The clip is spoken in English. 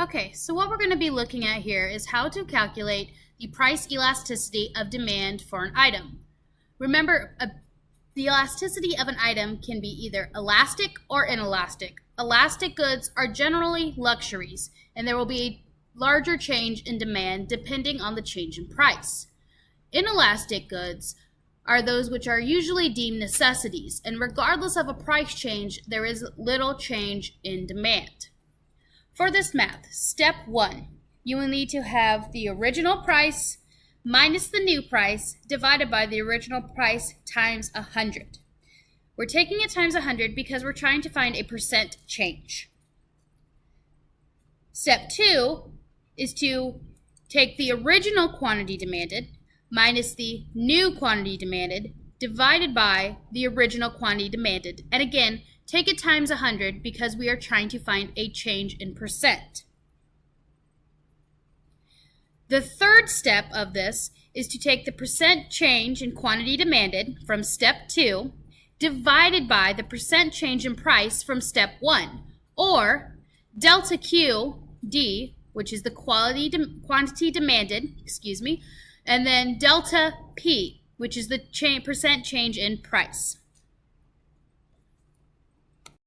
Okay, so what we're going to be looking at here is how to calculate the price elasticity of demand for an item. Remember, the elasticity of an item can be either elastic or inelastic. Elastic goods are generally luxuries, and there will be a larger change in demand depending on the change in price. Inelastic goods are those which are usually deemed necessities, and regardless of a price change, there is little change in demand. For this math, step 1, you will need to have the original price minus the new price divided by the original price times 100. We're taking it times 100 because we're trying to find a percent change. Step 2 is to take the original quantity demanded minus the new quantity demanded divided by the original quantity demanded. And again, take it times 100 because we are trying to find a change in percent. The third step of this is to take the percent change in quantity demanded from step 2 divided by the percent change in price from step 1, or delta QD, which is the quantity demanded, and then delta P, which is the percent change in price.